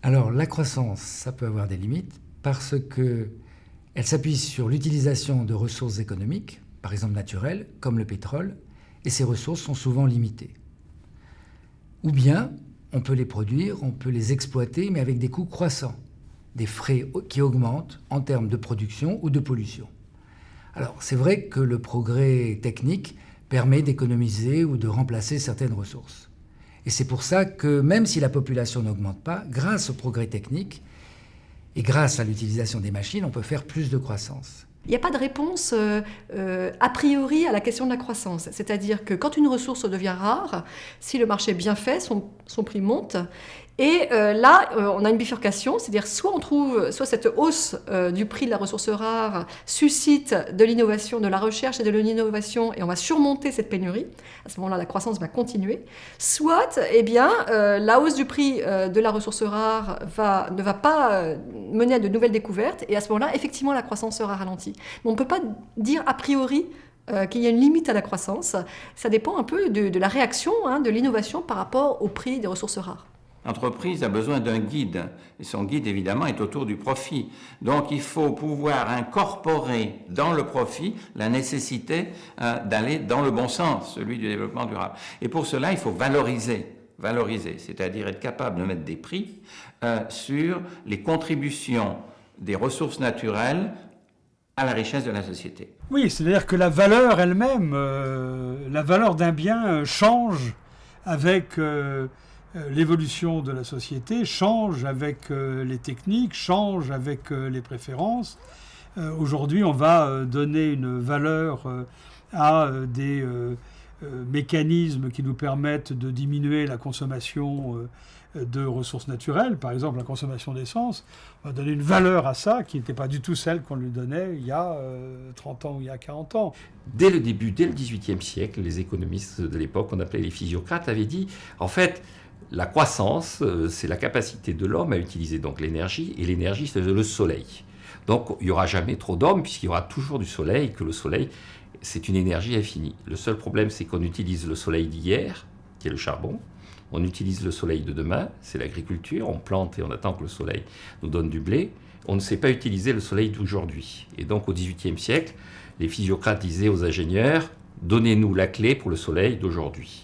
Alors la croissance, ça peut avoir des limites parce qu'elle s'appuie sur l'utilisation de ressources économiques, par exemple naturelles, comme le pétrole, et ces ressources sont souvent limitées. Ou bien, on peut les produire, on peut les exploiter, mais avec des coûts croissants, des frais qui augmentent en termes de production ou de pollution. Alors, c'est vrai que le progrès technique permet d'économiser ou de remplacer certaines ressources. Et c'est pour ça que même si la population n'augmente pas, grâce au progrès technique et grâce à l'utilisation des machines, on peut faire plus de croissance. Il n'y a pas de réponse a priori à la question de la croissance. C'est-à-dire que quand une ressource devient rare, si le marché est bien fait, son prix monte. Et là, on a une bifurcation, c'est-à-dire soit cette hausse du prix de la ressource rare suscite de l'innovation, de la recherche et de l'innovation, et on va surmonter cette pénurie. À ce moment-là, la croissance va continuer. Soit, la hausse du prix de la ressource rare ne va pas mener à de nouvelles découvertes, et à ce moment-là, effectivement, la croissance sera ralentie. Mais on ne peut pas dire a priori qu'il y a une limite à la croissance. Ça dépend un peu de la réaction, de l'innovation par rapport au prix des ressources rares. L'entreprise a besoin d'un guide, et son guide, évidemment, est autour du profit. Donc, il faut pouvoir incorporer dans le profit la nécessité d'aller dans le bon sens, celui du développement durable. Et pour cela, il faut valoriser, c'est-à-dire être capable de mettre des prix sur les contributions des ressources naturelles à la richesse de la société. Oui, c'est-à-dire que la valeur elle-même, la valeur d'un bien change avec l'évolution de la société, change avec les techniques, change avec les préférences. Aujourd'hui, on va donner une valeur à des mécanismes qui nous permettent de diminuer la consommation de ressources naturelles, par exemple la consommation d'essence. On va donner une valeur à ça qui n'était pas du tout celle qu'on lui donnait il y a 30 ans ou il y a 40 ans. Dès le XVIIIe siècle, les économistes de l'époque, qu'on appelait les physiocrates, avaient dit, en fait, la croissance, c'est la capacité de l'homme à utiliser donc l'énergie, et l'énergie, c'est le soleil. Donc, il n'y aura jamais trop d'hommes, puisqu'il y aura toujours du soleil, et que le soleil, c'est une énergie infinie. Le seul problème, c'est qu'on utilise le soleil d'hier, qui est le charbon. On utilise le soleil de demain, c'est l'agriculture. On plante et on attend que le soleil nous donne du blé. On ne sait pas utiliser le soleil d'aujourd'hui. Et donc, au XVIIIe siècle, les physiocrates disaient aux ingénieurs, donnez-nous la clé pour le soleil d'aujourd'hui.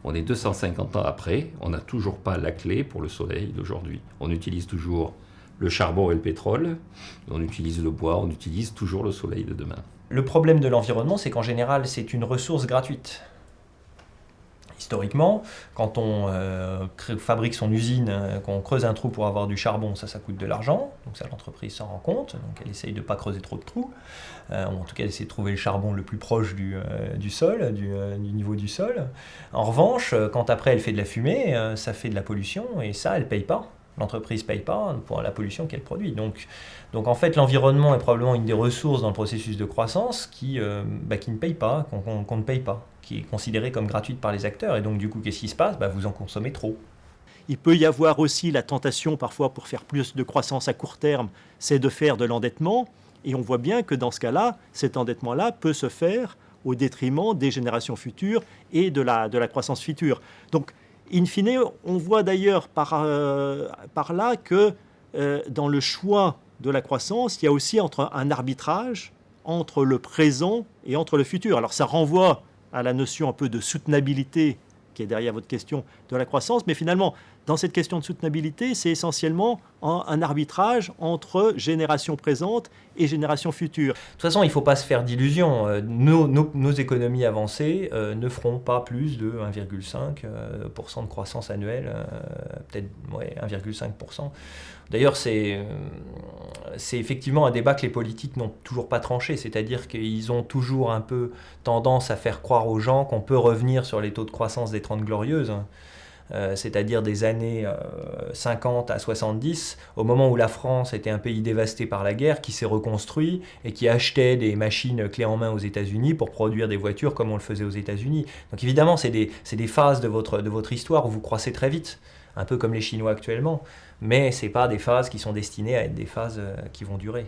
On est 250 ans après, on n'a toujours pas la clé pour le soleil d'aujourd'hui. On utilise toujours le charbon et le pétrole, on utilise le bois, on utilise toujours le soleil de demain. Le problème de l'environnement, c'est qu'en général, c'est une ressource gratuite. Historiquement, quand on fabrique son usine, qu'on creuse un trou pour avoir du charbon, ça coûte de l'argent. Donc ça, l'entreprise s'en rend compte. Donc elle essaye de ne pas creuser trop de trous. En tout cas, elle essaie de trouver le charbon le plus proche du sol, du niveau du sol. En revanche, quand après elle fait de la fumée, ça fait de la pollution et ça, elle ne paye pas. L'entreprise ne paye pas pour la pollution qu'elle produit. Donc en fait, l'environnement est probablement une des ressources dans le processus de croissance qui ne paye pas, qu'on ne paye pas, qui est considérée comme gratuite par les acteurs. Et donc du coup, qu'est-ce qui se passe ? Vous en consommez trop. Il peut y avoir aussi la tentation, parfois, pour faire plus de croissance à court terme, c'est de faire de l'endettement. Et on voit bien que dans ce cas-là, cet endettement-là peut se faire au détriment des générations futures et de la croissance future. Donc, in fine, on voit d'ailleurs par là que dans le choix de la croissance, il y a aussi un arbitrage entre le présent et entre le futur. Alors ça renvoie à la notion un peu de soutenabilité qui est derrière votre question de la croissance, mais finalement, dans cette question de soutenabilité, c'est essentiellement un arbitrage entre générations présentes et générations futures. De toute façon, il ne faut pas se faire d'illusions. Nos économies avancées ne feront pas plus de 1,5% de croissance annuelle, peut-être 1,5%. D'ailleurs, c'est effectivement un débat que les politiques n'ont toujours pas tranché, c'est-à-dire qu'ils ont toujours un peu tendance à faire croire aux gens qu'on peut revenir sur les taux de croissance des 30 glorieuses, c'est-à-dire des années 50 à 70, au moment où la France était un pays dévasté par la guerre, qui s'est reconstruit et qui achetait des machines clés en main aux États-Unis pour produire des voitures comme on le faisait aux États-Unis. Donc évidemment, c'est des phases de votre histoire où vous croissez très vite, un peu comme les Chinois actuellement, mais ce n'est pas des phases qui sont destinées à être des phases qui vont durer.